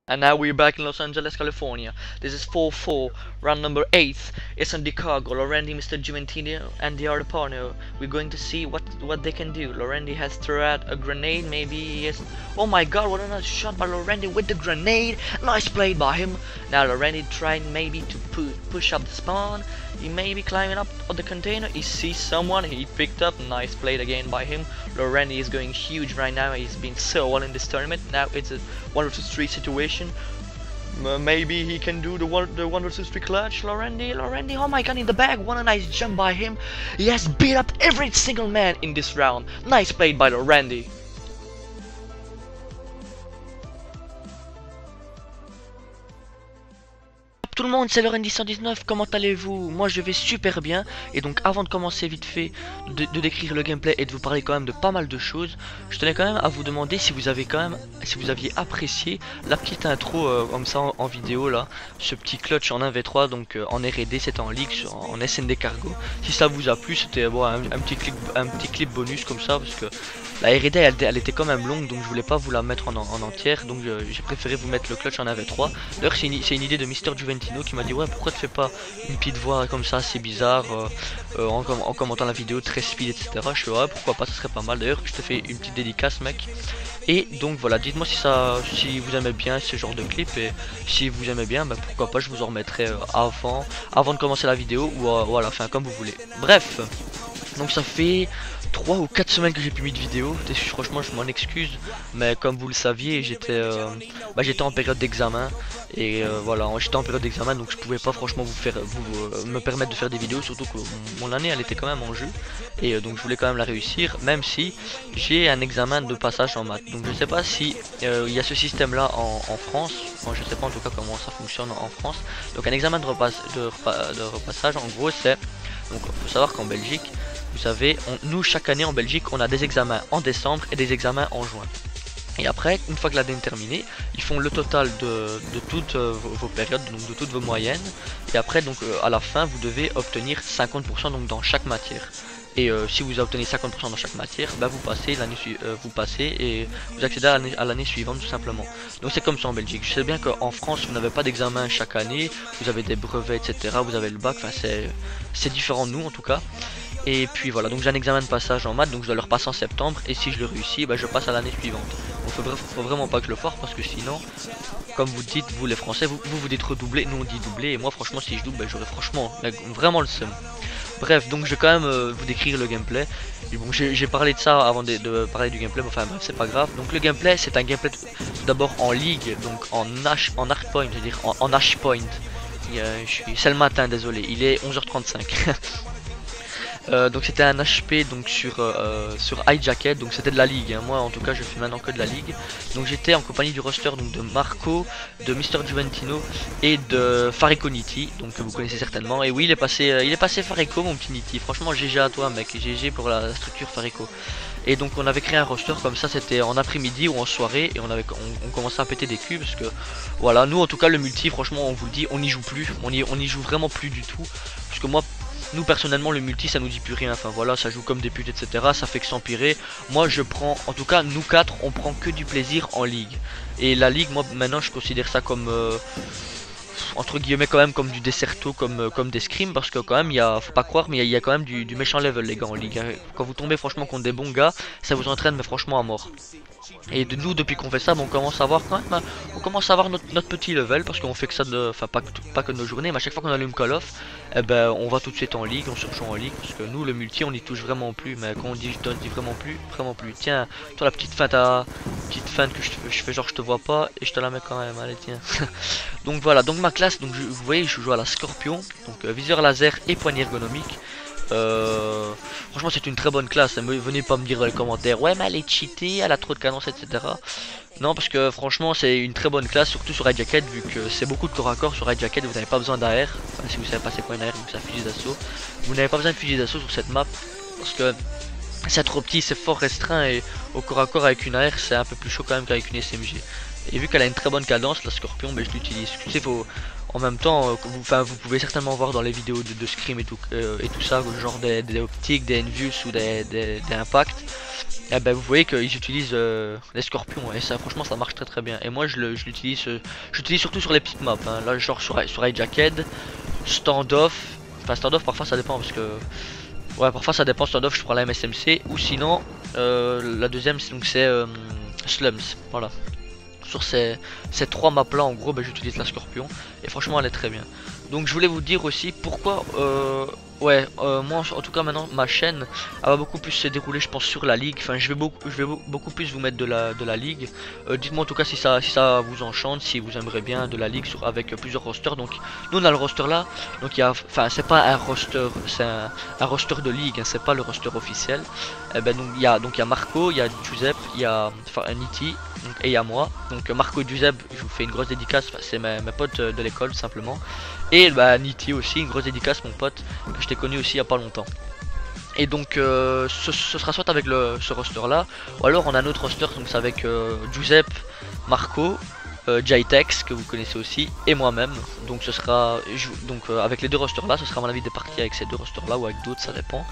And now we're back in Los Angeles, California. This is 4-4, round number 8. It's on Chicago. Lorendi, Mr. Juventino, and the other partner. We're going to see what they can do. Lorendi has thrown out a grenade, maybe he has... Oh my god, what a nice shot by Lorendi with the grenade. Nice play by him. Now Lorendi trying maybe to push up the spawn. He may be climbing up on the container. He sees someone, he picked up. Nice play again by him. Lorendi is going huge right now. He's been so well in this tournament. Now it's a 1 vs 3 situation. Maybe he can do the 1 vs 3 clutch. Lorendi, oh my god, in the bag. What a nice jump by him. He has beat up every single man in this round. Nice play by Lorendi. Tout le monde, c'est Lorendi 119, comment allez-vous? Moi je vais super bien. Et donc avant de commencer vite fait de décrire le gameplay et de vous parler quand même de pas mal de choses, je tenais quand même à vous demander si vous aviez apprécié la petite intro comme ça en vidéo là, ce petit clutch en 1v3 donc en R&D, c'était en ligue en SND Cargo. Si ça vous a plu, c'était bon, un petit clip bonus comme ça, parce que la R&D elle était quand même longue, donc je voulais pas vous la mettre en entière, donc j'ai préféré vous mettre le clutch en 1v3. D'ailleurs c'est une idée de Mr. Juventino qui m'a dit ouais, pourquoi tu fais pas une petite voix comme ça, c'est bizarre en commentant la vidéo très speed, etc. Je fais ouais, pourquoi pas, ça serait pas mal. D'ailleurs je te fais une petite dédicace mec. Et donc voilà, dites-moi si vous aimez bien ce genre de clip, et si vous aimez bien, bah, pourquoi pas je vous en remettrai avant de commencer la vidéo ou à la fin, comme vous voulez. Bref, donc ça fait 3 ou 4 semaines que j'ai plus mis de vidéo. Franchement je m'en excuse, mais comme vous le saviez, j'étais en période d'examen. Et voilà, j'étais en période d'examen, donc je pouvais pas franchement me permettre de faire des vidéos, surtout que mon année elle était quand même en jeu. Et donc je voulais quand même la réussir, même si j'ai un examen de passage en maths. Donc je sais pas si il y a ce système là en France. Moi, je sais pas en tout cas comment ça fonctionne en France. Donc un examen de repassage, en gros c'est... Donc il faut savoir qu'en Belgique, vous savez, nous chaque année en Belgique on a des examens en décembre et des examens en juin. Et après, une fois que l'année est terminée, ils font le total de toutes vos périodes, donc de toutes vos moyennes. Et après, donc à la fin, vous devez obtenir 50% donc dans chaque matière. Et si vous obtenez 50% dans chaque matière, bah, vous passez et vous accédez à l'année suivante tout simplement. Donc c'est comme ça en Belgique. Je sais bien qu'en France, vous n'avez pas d'examen chaque année, vous avez des brevets, etc. Vous avez le bac, enfin c'est différent de nous en tout cas. Et puis voilà, donc j'ai un examen de passage en maths, donc je dois le repasser en septembre, et si je le réussis, bah, je passe à l'année suivante. Donc faut vraiment pas que je le foire, parce que sinon, comme vous dites, vous les Français, vous dites redoubler, nous on dit doubler, et moi franchement si je double, bah, j'aurais franchement vraiment le seum. Bref, donc je vais quand même vous décrire le gameplay. Et bon, j'ai parlé de ça avant de parler du gameplay, mais enfin bref, c'est pas grave. Donc le gameplay, c'est un gameplay tout d'abord en ligue, donc en hardpoint, je veux dire en hashpoint. C'est le matin, désolé, il est 11h35. Donc c'était un HP donc sur iJacket, donc c'était de la ligue, hein. Moi en tout cas je fais maintenant que de la ligue. Donc j'étais en compagnie du roster donc de Marco, de Mr. Juventino et de Farico Niti, donc que vous connaissez certainement. Et oui, il est passé Farico, mon petit Niti, franchement GG à toi mec, GG pour la structure Farico. Et donc on avait créé un roster comme ça, c'était en après-midi ou en soirée, et on commençait à péter des culs, parce que voilà, nous en tout cas le multi, franchement on vous le dit, on n'y joue plus, on y joue vraiment plus du tout, parce que nous personnellement le multi ça nous dit plus rien, enfin voilà, ça joue comme des putes, etc. Ça fait que s'empirer. Moi je prends, en tout cas nous 4 on prend que du plaisir en ligue. Et la ligue, moi maintenant je considère ça comme entre guillemets quand même comme du Desserto, comme des scrims, parce que quand même faut pas croire, mais il y a quand même du méchant level les gars en ligue, hein. Quand vous tombez franchement contre des bons gars, ça vous entraîne mais franchement à mort. Et nous depuis qu'on fait ça, on commence à avoir quand même, on commence à avoir notre petit level, parce qu'on fait que ça enfin pas que nos journées, mais à chaque fois qu'on allume Call of, eh ben on va tout de suite en ligue, on surjoue en ligue, parce que nous le multi on y touche vraiment plus. Mais quand on dit je dis vraiment plus. Tiens, toi la petite feinte que je fais genre je te vois pas, et je te la mets quand même, allez tiens. Donc voilà, donc ma classe, donc vous voyez je joue à la Scorpion, donc viseur laser et poignée ergonomique. Franchement c'est une très bonne classe, hein. Venez pas me dire dans les commentaires ouais mais elle est cheatée, elle a trop de cadence, etc. Non, parce que franchement c'est une très bonne classe, surtout sur iJacket, vu que c'est beaucoup de corps à corps sur iJacket. Vous n'avez pas besoin d'AR, enfin, si vous savez pas c'est quoi une AR, c'est un fusil d'assaut. Vous n'avez pas besoin de fusil d'assaut sur cette map, parce que c'est trop petit, c'est fort restreint, et au corps à corps avec une AR c'est un peu plus chaud quand même qu'avec une SMG. Et vu qu'elle a une très bonne cadence, la Scorpion, ben, je l'utilise. Tu sais, faut en même temps, vous pouvez certainement voir dans les vidéos de Scream et tout ça, genre des optiques, des Envious ou des impacts. Et ben vous voyez qu'ils utilisent les Scorpions et ça franchement ça marche très bien. Et moi je l'utilise j'utilise surtout sur les petites maps, hein. Là genre sur Hijacked, Standoff. Enfin Standoff parfois ça dépend parce que ouais parfois ça dépend. Standoff je prends la MSMC ou sinon la deuxième c'est Slums. Voilà. Sur ces trois maps là en gros ben, j'utilise la Scorpion et franchement elle est très bien. Donc je voulais vous dire aussi pourquoi moi en tout cas maintenant ma chaîne elle va beaucoup plus se dérouler je pense sur la ligue. Enfin je vais beaucoup plus vous mettre de la ligue. Dites-moi en tout cas si ça vous enchante, si vous aimeriez bien de la ligue avec plusieurs rosters. Donc nous on a le roster là, donc il y a, enfin c'est pas un roster, c'est un roster de ligue, hein, c'est pas le roster officiel. Et ben donc il y a Marco, il y a Giuseppe, il y a Niti et il y a moi. Donc Marco et Giuseppe je vous fais une grosse dédicace, c'est mes potes de l'école simplement. Et bah Niti aussi, une grosse dédicace mon pote que je t'ai connu aussi il y a pas longtemps. Et donc ce sera soit avec ce roster là, ou alors on a un autre roster, donc c'est avec Giuseppe, Marco, Jitex que vous connaissez aussi, et moi-même. Donc ce sera avec les deux rosters là, ce sera à mon avis des parties avec ces deux rosters là ou avec d'autres, ça dépend.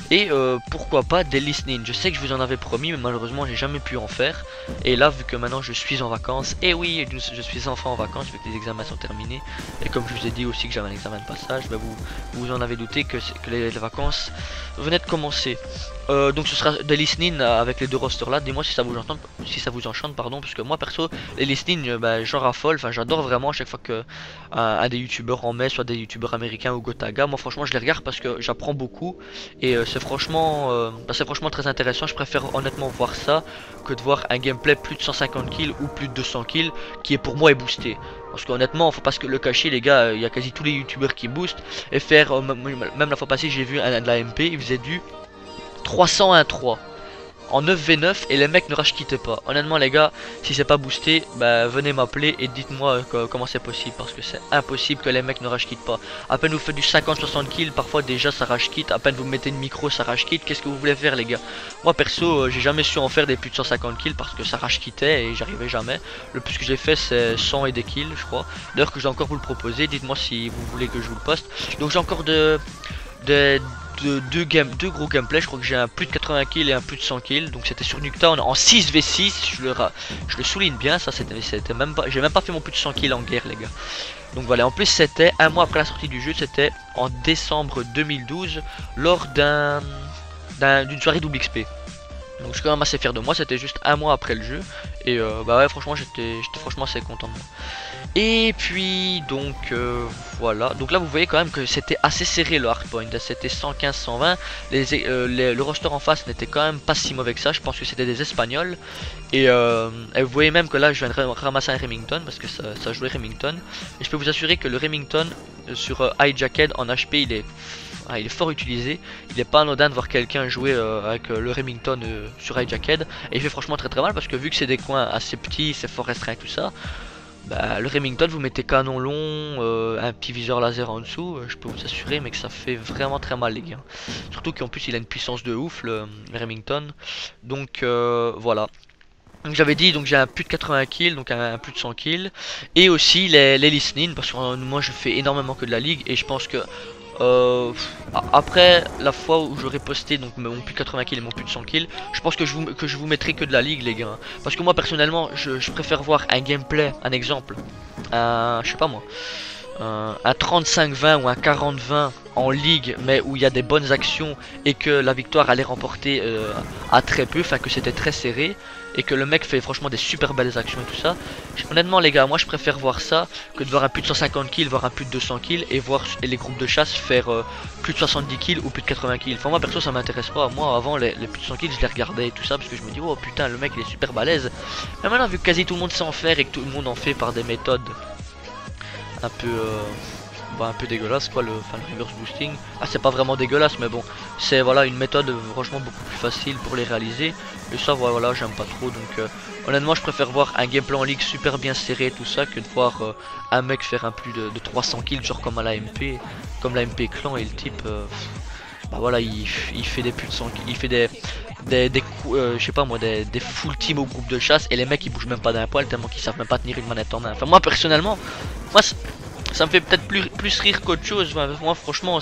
Et pourquoi pas des listening. Je sais que je vous en avais promis mais malheureusement j'ai jamais pu en faire. Et là vu que maintenant je suis en vacances, et oui je suis enfin en vacances vu que les examens sont terminés. Et comme je vous ai dit aussi que j'avais un examen de passage, bah vous en avez douté que les vacances venaient de commencer. Donc ce sera des listening avec les deux rosters là. Dis-moi si ça vous enchante pardon, parce que moi perso les listening bah, j'en raffole, enfin j'adore vraiment à chaque fois que un des youtubeurs en met, soit des youtubeurs américains ou Gotaga. Moi franchement je les regarde parce que j'apprends beaucoup et c'est franchement très intéressant. Je préfère honnêtement voir ça que de voir un gameplay plus de 150 kills ou plus de 200 kills qui est pour moi est boosté. Parce qu'honnêtement, faut pas se le cacher, les gars, il y a quasi tous les youtubeurs qui boostent. Et faire, même la fois passée, j'ai vu un de la MP, il faisait du 301-3 en 9v9 et les mecs ne rage quittaient pas. Honnêtement les gars, si c'est pas boosté, bah venez m'appeler et dites-moi comment c'est possible, parce que c'est impossible que les mecs ne rage quittent pas. À peine vous faites du 50-60 kills, parfois déjà ça rage quitte, à peine vous mettez une micro ça rage quitte. Qu'est-ce que vous voulez faire les gars? Moi perso j'ai jamais su en faire des plus de 150 kills parce que ça rage quittait et j'arrivais jamais. Le plus que j'ai fait c'est 100 et des kills je crois. D'ailleurs que j'ai encore vous le proposer, dites-moi si vous voulez que je vous le poste. Donc j'ai encore deux gros gameplays, je crois que j'ai un plus de 80 kills et un plus de 100 kills. Donc c'était sur Nuketown en 6v6, je le souligne bien, ça c'était même pas, j'ai même pas fait mon plus de 100 kills en guerre les gars. Donc voilà, en plus c'était un mois après la sortie du jeu, c'était en décembre 2012 lors d'une soirée double XP. Donc je suis quand même assez fier de moi, c'était juste un mois après le jeu. Et bah ouais franchement j'étais franchement assez content de moi. Et puis donc voilà, donc là vous voyez quand même que c'était assez serré le hardpoint, c'était 115-120. Le roster en face n'était quand même pas si mauvais que ça, je pense que c'était des Espagnols. Et vous voyez même que là je viens de ramasser un Remington parce que ça jouait Remington. Et je peux vous assurer que le Remington sur Hijacked en HP il est fort utilisé. Il est pas anodin de voir quelqu'un jouer avec le Remington sur Hijacked. Et il fait franchement très mal parce que vu que c'est des coins assez petits, c'est fort restreint tout ça. Bah, le Remington vous mettez canon long, un petit viseur laser en dessous, je peux vous assurer mais que ça fait vraiment très mal les gars. Surtout qu'en plus il a une puissance de ouf le Remington. Donc voilà. Donc j'avais dit donc j'ai un plus de 80 kills, donc un plus de 100 kills. Et aussi les listening parce que moi je fais énormément que de la ligue et je pense que après la fois où j'aurai posté donc mon plus de 80 kills et mon plus de 100 kills, je pense que je vous mettrai que de la ligue les gars. Parce que moi personnellement je préfère voir un gameplay, un exemple, je sais pas moi, un 35-20 ou un 40-20 en ligue mais où il y a des bonnes actions et que la victoire allait remporter à très peu, enfin que c'était très serré et que le mec fait franchement des super belles actions et tout ça. Honnêtement les gars, moi je préfère voir ça que de voir un plus de 150 kills, voir un plus de 200 kills et voir les groupes de chasse faire plus de 70 kills ou plus de 80 kills. Enfin moi perso ça m'intéresse pas, moi avant les plus de 100 kills je les regardais et tout ça parce que je me dis oh putain le mec il est super balèze. Mais maintenant vu que quasi tout le monde sait en faire et que tout le monde en fait par des méthodes un peu dégueulasse quoi, le reverse boosting. Ah c'est pas vraiment dégueulasse mais bon c'est voilà une méthode franchement beaucoup plus facile pour les réaliser et ça voilà j'aime pas trop. Donc honnêtement je préfère voir un gameplay en ligue super bien serré et tout ça que de voir un mec faire un plus de 300 kills genre comme à la MP, comme la MP clan et le type bah voilà il fait des plus de 100 kills, il fait je sais pas moi, des full team au groupe de chasse et les mecs ils bougent même pas d'un poil tellement qu'ils savent même pas tenir une manette en main. Enfin moi personnellement, moi ça me fait peut-être plus rire qu'autre chose. Enfin, moi franchement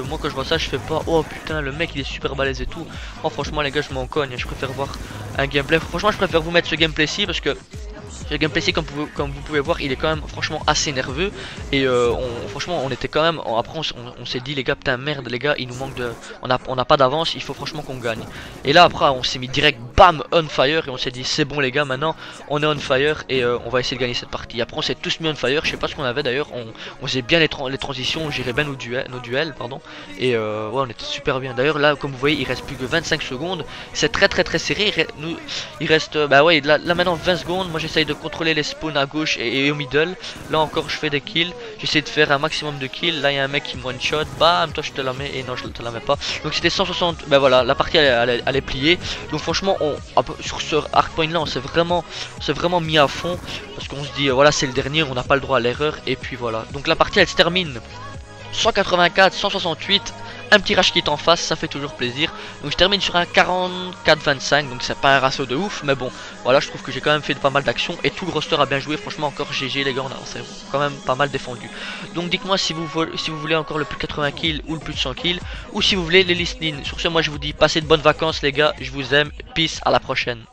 moi quand je vois ça je fais pas oh putain le mec il est super balèze et tout. Moi franchement les gars je m'en cogne, je préfère voir un gameplay. Franchement je préfère vous mettre ce gameplay ci parce que le gameplay ici, comme vous pouvez voir, il est quand même franchement assez nerveux. Et franchement, on était quand même. Après, on s'est dit, les gars, putain, merde, les gars, il nous manque de. On n'a pas d'avance, il faut franchement qu'on gagne. Et là, après, on s'est mis direct, bam, on fire. Et on s'est dit, c'est bon, les gars, maintenant, on est on fire. Et on va essayer de gagner cette partie. Après, on s'est tous mis on fire. Je sais pas ce qu'on avait d'ailleurs. On faisait bien les transitions, on gérait bien nos duels, pardon. Et ouais, on était super bien. D'ailleurs, là, comme vous voyez, il reste plus que 25 secondes. C'est très serré. Il reste, bah ouais, là maintenant 20 secondes. Moi, j'essaye de contrôler les spawns à gauche et au middle. Là encore je fais des kills, j'essaie de faire un maximum de kills. Là il y a un mec qui me one shot, bam, toi je te la mets et non je te la mets pas. Donc c'était 160, ben voilà, la partie elle est pliée. Donc franchement sur ce hardpoint là on s'est vraiment mis à fond parce qu'on se dit voilà c'est le dernier, on n'a pas le droit à l'erreur. Et puis voilà, donc la partie elle se termine 184, 168. Un petit rage qui est en face, ça fait toujours plaisir. Donc je termine sur un 44-25, donc c'est pas un ratio de ouf, mais bon, voilà, je trouve que j'ai quand même fait pas mal d'actions et tout le roster a bien joué. Franchement, encore GG les gars, on s'est quand même pas mal défendu. Donc dites-moi si vous voulez encore le plus de 80 kills ou le plus de 100 kills, ou si vous voulez les listening. Sur ce, moi je vous dis passez de bonnes vacances les gars, je vous aime, peace, à la prochaine.